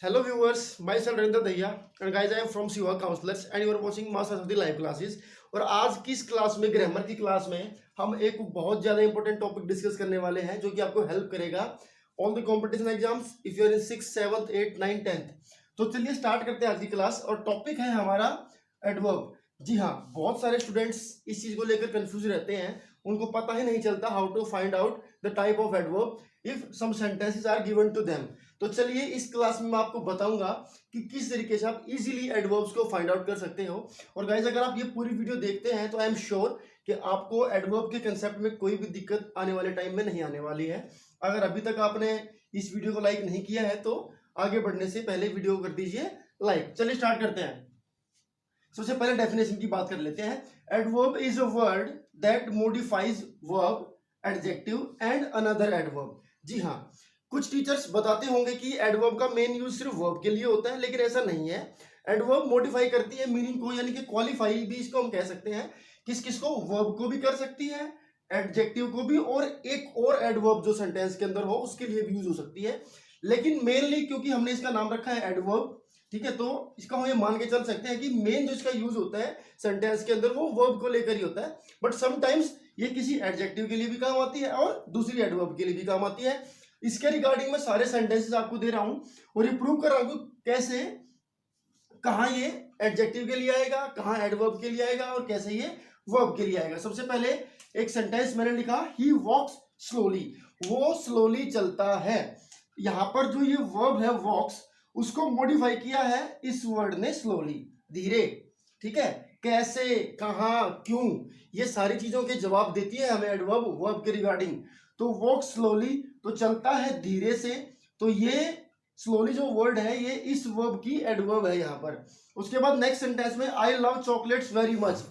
Hello viewers, myself Narendra Dahiya and guys I am from Siva Counselors and you are watching Masters of the Live Classes। और आज की इस class में grammar की class में हम एक बहुत ज़्यादा इंपॉर्टेंट टॉपिक डिस्कस करने वाले हैं जो कि आपको हेल्प करेगा on the competition exams if you are in 6th 7th 8th 9th 10th। तो चलिए स्टार्ट करते हैं आज की क्लास और टॉपिक है हमारा एडवर्ब। जी हाँ, बहुत सारे स्टूडेंट्स इस चीज़ को लेकर कंफ्यूज रहते हैं, उनको पता ही नहीं चलता how to find out the type of adverb if some sentences are given to them. तो चलिए इस क्लास में मैं आपको बताऊंगा कि किस तरीके से आप इजीली एडवर्ब्स को फाइंड आउट कर सकते हो। और गाइस अगर आप ये पूरी वीडियो देखते हैं तो आई एम श्योर कि आपको एडवर्ब के कंसेप्ट में कोई भी दिक्कत आने वाले टाइम में नहीं आने वाली है। अगर अभी तक आपने इस वीडियो को लाइक नहीं किया है तो आगे बढ़ने से पहले वीडियो को कर दीजिए लाइक। चलिए स्टार्ट करते हैं। सबसे पहले डेफिनेशन की बात कर लेते हैं। Adverb is a word that modifies verb, adjective and another adverb. जी हाँ, कुछ टीचर्स बताते होंगे कि एडवर्ब का मेन यूज सिर्फ वर्ब के लिए होता है, लेकिन ऐसा नहीं है। एडवर्ब मॉडिफाई करती है मीनिंग को, यानी कि क्वालिफाई भी इसको हम कह सकते हैं। किस किस को? वर्ब को भी कर सकती है, एडजेक्टिव को भी, और एक और एडवर्ब जो सेंटेंस के अंदर हो उसके लिए भी यूज हो सकती है। लेकिन मेनली क्योंकि हमने इसका नाम रखा है एडवर्ब, ठीक है, तो इसका हम ये मान के चल सकते हैं कि मेन जो इसका यूज होता है सेंटेंस के अंदर वो वर्ब को लेकर ही होता है। बट समटाइम्स ये किसी एडजेक्टिव के लिए भी काम आती है और दूसरी एडवर्ब के लिए भी काम आती है। इसके रिगार्डिंग मैं सारे सेंटेंसेस आपको दे रहा हूं और ये प्रूव कर रहा हूं कैसे, कहां ये एडजेक्टिव के लिए आएगा, कहां एडवर्ब के लिए आएगा और कैसे ये वर्ब के लिए आएगा। सबसे पहले एक सेंटेंस मैंने लिखा, ही वॉक्स स्लोली, वो स्लोली चलता है। यहां पर जो ये वर्ब है वॉक्स, उसको मॉडिफाई किया है इस वर्ड ने स्लोली, धीरे। ठीक है, कैसे, कहां, क्यों, ये सारी चीजों के जवाब देती है हमें एडवर्ब वर्ब के रिगार्डिंग। तो वॉक स्लोली तो चलता है धीरे से, तो ये स्लोली जो वर्ड है ये इस वर्ब की एडवर्ब है यहां पर। उसके बाद नेक्स्ट सेंटेंस में I love chocolates very much,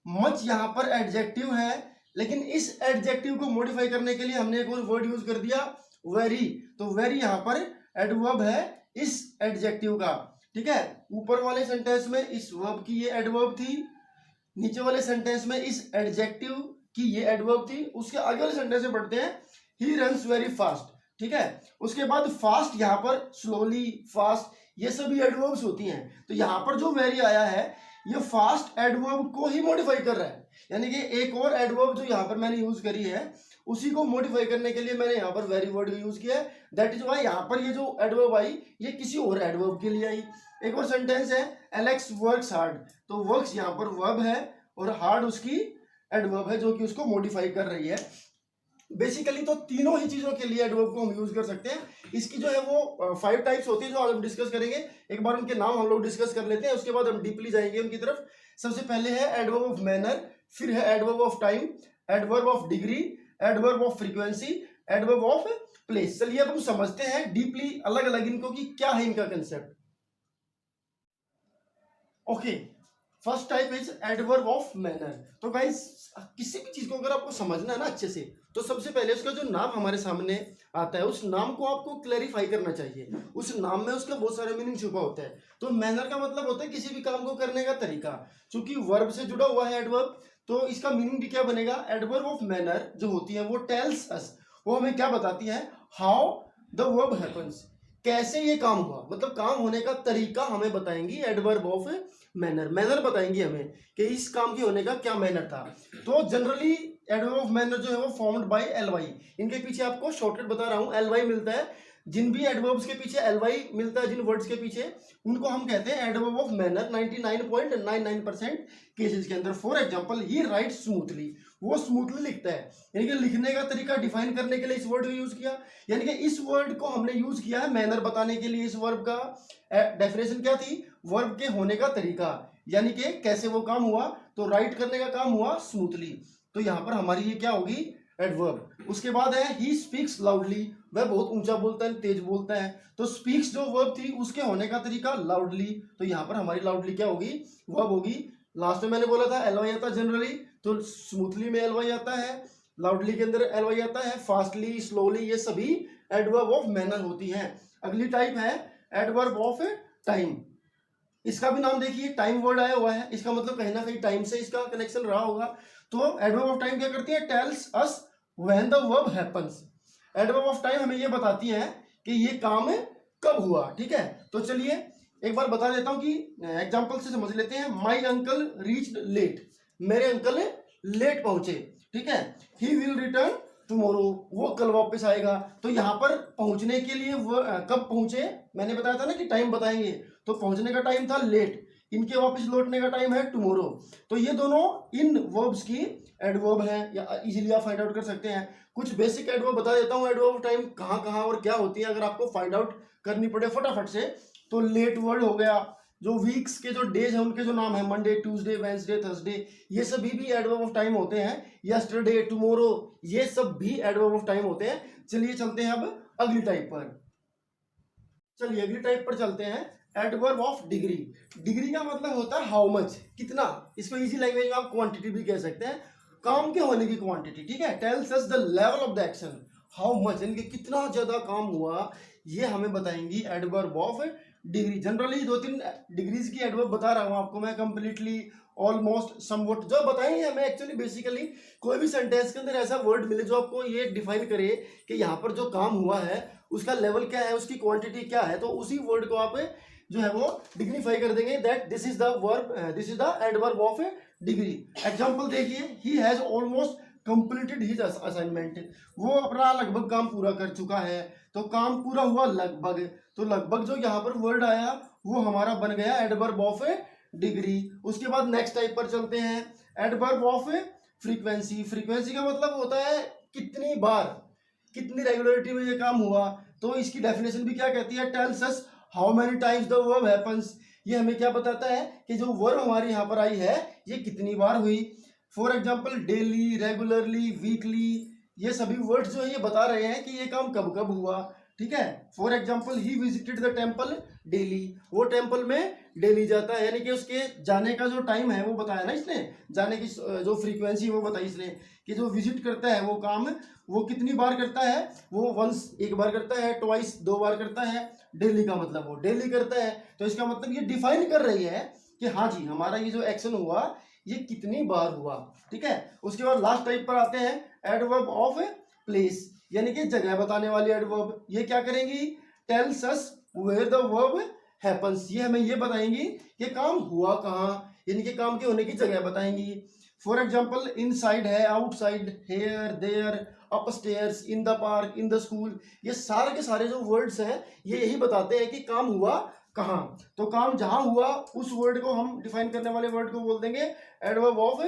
much यहां पर एडजेक्टिव है, लेकिन इस एडजेक्टिव को मॉडिफाई करने के लिए हमने एक और वर्ड यूज कर दिया वेरी। तो वेरी यहां पर एडवर्ब है इस एडजेक्टिव का। ठीक है, ऊपर वाले सेंटेंस में इस वर्ब की ये एडवर्ब थी, नीचे वाले सेंटेंस में इस एडजेक्टिव की ये एडवर्ब थी। उसके आगे वाले सेंटेंस में पढ़ते हैं, ही रन्स वेरी फास्ट। ठीक है, उसके बाद फास्ट, यहां पर स्लोली, फास्ट, ये सभी एडवर्ब्स होती हैं। तो यहां पर जो वेरी आया है ये फास्ट एडवर्ब को ही मॉडिफाई कर रहा है, यानी कि एक और एडवर्ब जो यहां पर मैंने यूज करी है उसी को मॉडिफाई करने के लिए मैंने यहां पर वेरी वर्ड यूज किया है। दैट इज व्हाई यहां पर ये जो एडवर्ब आई ये किसी और एडवर्ब के लिए आई। एक और सेंटेंस है, एलेक्स वर्क्स हार्ड, तो वर्क्स यहां पर वर्ब है और हार्ड उसकी एडवर्ब है जो कि उसको मॉडिफाई कर रही है। बेसिकली तो तीनों ही चीजों के लिए एडवर्ब को हम यूज कर सकते हैं। इसकी जो है वो 5 टाइप्स होती है जो आज हम डिस्कस करेंगे। एक बार उनके नाम हम लोग डिस्कस कर लेते हैं, उसके बाद हम डीपली जाएंगे उनकी तरफ। सबसे पहले है एडवर्ब ऑफ मैनर, फिर है adverb of time, adverb of degree, adverb of frequency, adverb of place. चलिए अब हम समझते हैं डीपली अलग अलग इनको कि क्या है इनका concept. Okay, first type is adverb of manner. तो गाइस किसी भी चीज को अगर आपको समझना है ना अच्छे से, तो सबसे पहले उसका जो नाम हमारे सामने आता है उस नाम को आपको क्लैरिफाई करना चाहिए। उस नाम में उसका बहुत सारा मीनिंग छुपा होता है। तो मैनर का मतलब होता है किसी भी काम को करने का तरीका। चूंकि वर्ब से जुड़ा हुआ है एडवर्ब, तो इसका मीनिंग भी क्या बनेगा, एडवर्ब ऑफ मैनर जो होती है वो टेल्स अस, वो हमें क्या बताती है, हाउ द वर्ब हैपेंस, कैसे ये काम हुआ, मतलब काम होने का तरीका हमें बताएंगी एडवर्ब ऑफ मैनर। मैनर बताएंगी हमें कि इस काम के होने का क्या मैनर था। तो जनरली एडवर्ब ऑफ मैनर जो है वो फॉर्म्ड बाय एलवाई। इनके पीछे आपको शॉर्टकट बता रहा हूं, एलवाई मिलता है। जिन भी एडवर्ब्स के पीछे एलवाई मिलता है, जिन वर्ड्स के पीछे, उनको हम कहते हैं एडवर्ब ऑफ मैनर 99.99% केसेस के अंदर। For example, he right smoothly, वो स्मूथली लिखता है, यानी कि लिखने का तरीका डिफाइन करने के लिए इस वर्ड को यूज किया। यानी कि इस वर्ड को हमने यूज किया है मैनर बताने के लिए। इस वर्ब का डेफिनेशन क्या थी, वर्ब के होने का तरीका, यानी कि कैसे वो काम हुआ। तो राइट करने का काम हुआ स्मूथली, तो यहां पर हमारी ये क्या होगी, एडवर्ब। उसके बाद है ही स्पीक्स लाउडली, वह बहुत ऊंचा बोलता है, तेज बोलता है। तो स्पीक्स जो वर्ब थी उसके होने का तरीका लाउडली, तो यहां पर हमारी लाउडली क्या होगी, वर्ब होगी। लास्ट में मैंने बोला था एलवाई आता जनरली, तो स्मूथली में एलवाई आता है, लाउडली के अंदर एलवाई आता है, फास्टली, स्लोली, ये सभी एडवर्ब ऑफ मैनर होती हैं। अगली टाइप है एडवर्ब ऑफ टाइम। इसका भी नाम देखिए, टाइम वर्ड आया हुआ है, इसका मतलब कहीं ना कहीं टाइम से इसका कनेक्शन रहा होगा। तो एडवर्ब ऑफ टाइम क्या करती है, tells us when the verb happens. Adverb of time हमें ये बताती है कि ये काम कब हुआ। ठीक है, तो चलिए एक बार बता देता हूँ कि एग्जाम्पल से समझ लेते हैं। माई अंकल रीच्ड लेट, मेरे अंकल लेट पहुंचे, ठीक है। ही विल रिटर्न टुमारो, वो कल वापस आएगा। तो यहाँ पर पहुंचने के लिए वो कब पहुंचे, मैंने बताया था ना कि टाइम बताएंगे, तो पहुंचने का टाइम था लेट, इनके वापस लौटने का टाइम है टुमारो। तो ये दोनों इन वर्ब्स की एडवर्ब है, या इजीली आप फाइंड आउट कर सकते हैं। कुछ बेसिक एडवर्ब बता देता हूँ, एडवर्ब टाइम कहाँ कहाँ और क्या होती है, अगर आपको फाइंड आउट करनी पड़े फटाफट से। तो लेट वर्ड हो गया, जो वीक्स के जो डेज हैं उनके जो नाम है, मंडे, ट्यूसडे, वेंसडे, थर्सडे, ये सभी भी एडवर्ब ऑफ टाइम होते हैं। यस्टरडे, टुमारो, ये सब भी एडवर्ब ऑफ टाइम होते हैं। चलिए चलते हैं अब अगली टाइप पर। चलिए अगली टाइप पर चलते हैं, एडवर्ब ऑफ डिग्री। डिग्री का मतलब होता है हाउ मच, कितना। इसको इजी लैंग्वेज में आप क्वांटिटी भी कह सकते हैं, काम के होने की क्वांटिटी, ठीक है। Tells us the level of the action, how much, यानी कि कितना ज्यादा काम हुआ, ये हमें बताएंगी adverb of degree. Generally 2-3 degrees की एडवर्ब बता रहा हूं आपको मैं, कंप्लीटली, ऑलमोस्ट, समवट, जो बताएंगे हमें एक्चुअली बेसिकली कोई भी सेंटेंस के अंदर ऐसा वर्ड मिले जो आपको ये डिफाइन करे कि यहाँ पर जो काम हुआ है उसका लेवल क्या है, उसकी क्वांटिटी क्या है, तो उसी वर्ड को आप जो है वो डिग्निफाई कर देंगे, that this is the verb, this is the adverb of degree. Example देखिए, he has almost completed his assignment, वो अपना लगभग काम पूरा कर चुका है। तो काम पूरा हुआ लगभग, तो लगभग जो यहाँ पर वर्ड आया वो हमारा बन गया एडवर्ब ऑफ डिग्री। उसके बाद नेक्स्ट टाइप पर चलते हैं, एडवर्ब ऑफ फ्रीक्वेंसी। फ्रीक्वेंसी का मतलब होता है कितनी बार, कितनी रेगुलरिटी में ये काम हुआ। तो इसकी डेफिनेशन भी क्या कहती है, tells us how many times the verb happens, ये हमें क्या बताता है कि जो वर्ब हमारी यहाँ पर आई है ये कितनी बार हुई। For example daily, regularly, weekly, ये सभी वर्ड्स जो है ये बता रहे हैं कि ये काम कब कब हुआ, ठीक है। For example he visited the temple daily, वो टेम्पल में डेली जाता है, यानी कि उसके जाने का जो टाइम है वो बताया ना इसने, जाने की जो फ्रीक्वेंसी वो बताई इसने, कि जो विजिट करता है वो काम वो कितनी बार करता है, वो वंस, एक बार करता है, ट्वाइस, 2 बार करता है, डेली का मतलब वो डेली करता है। तो इसका मतलब ये डिफाइन कर रही है कि हाँ जी हमारा ये जो एक्शन हुआ ये कितनी बार हुआ, ठीक है। उसके बाद लास्ट टाइप पर आते हैं, एडवर्ब ऑफ प्लेस, यानी कि जगह बताने वाली एडवर्ब। ये क्या करेंगी, tells us where the verb happens, ये हमें ये बताएंगी कि काम हुआ कहाँ, यानी कि काम के होने की जगह बताएंगी। फॉर एग्जाम्पल इनसाइड है, outside, here, there, upstairs, in the park, in the school, ये सारे के सारे जो वर्ड्स हैं ये यही बताते हैं कि काम हुआ कहाँ। तो काम जहां हुआ उस वर्ड को हम डिफाइन करने वाले वर्ड को बोल देंगे adverb of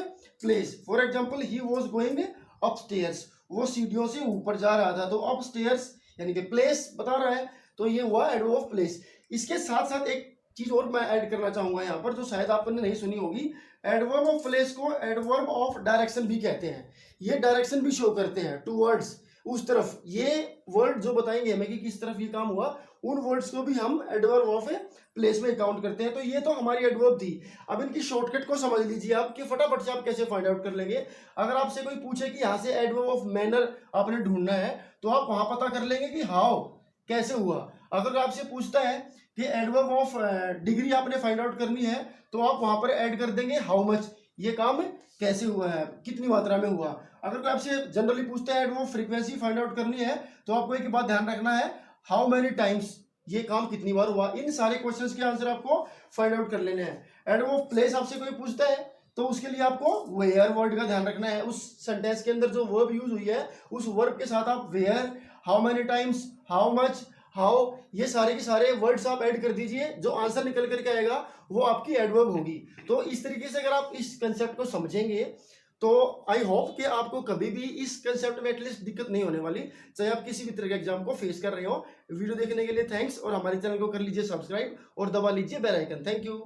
place. For example he was going upstairs, वो सीढ़ियों से ऊपर जा रहा था, तो अपस्टेयर्स यानी कि प्लेस बता रहा है, तो ये हुआ एडवर्ब ऑफ प्लेस। इसके साथ साथ एक चीज और मैं ऐड करना चाहूंगा यहाँ पर, जो शायद आपने नहीं सुनी होगी, एडवर्ब ऑफ प्लेस को एडवर्ब ऑफ डायरेक्शन भी कहते हैं। ये डायरेक्शन भी शो करते हैं टूवर्ड्स, उस तरफ, ये वर्ड जो बताएंगे हमें कि किस तरफ ये काम हुआ, उन वर्ड्स को भी हम एडवर्ब ऑफ प्लेस में काउंट करते हैं। तो ये तो हमारी एडवर्ब थी। अब इनकी शॉर्टकट को समझ लीजिए आप कि फटाफट से आप कैसे फाइंड आउट कर लेंगे। अगर आपसे कोई पूछे कि यहाँ से एडवर्ब ऑफ मैनर आपने ढूंढना है, तो आप वहां पता कर लेंगे कि हाउ, कैसे हुआ। अगर आपसे पूछता है कि एडवर्ब ऑफ डिग्री आपने फाइंड आउट करनी है, तो आप वहां पर ऐड कर देंगे हाउ मच, ये काम कैसे हुआ है, कितनी मात्रा में हुआ। अगर कोई आपसे जनरली पूछता है एडवर्ब फ्रीक्वेंसी फाइंड आउट करनी है, तो आपको एक बात ध्यान रखना है, हाउ मेनी टाइम्स, ये काम कितनी बार हुआ। इन सारे क्वेश्चंस के आंसर आपको फाइंड आउट कर लेने हैं। एडवर्ब प्लेस आपसे कोई पूछता है तो उसके लिए आपको वेयर वर्ड का ध्यान रखना है। उस सेंटेंस के अंदर जो वर्ब यूज हुई है उस वर्ब के साथ आप where, how many times, how much, how, ये सारे के सारे वर्ड्स आप ऐड कर दीजिए, जो आंसर निकल करके आएगा वो आपकी एडवर्ब होगी। तो इस तरीके से अगर आप इस कंसेप्ट को समझेंगे तो आई होप कि आपको कभी भी इस कंसेप्ट में एटलीस्ट दिक्कत नहीं होने वाली, चाहे आप किसी भी तरह के एग्जाम को फेस कर रहे हो। वीडियो देखने के लिए थैंक्स, और हमारे चैनल को कर लीजिए सब्सक्राइब और दबा लीजिए बेल आइकन। Thank you.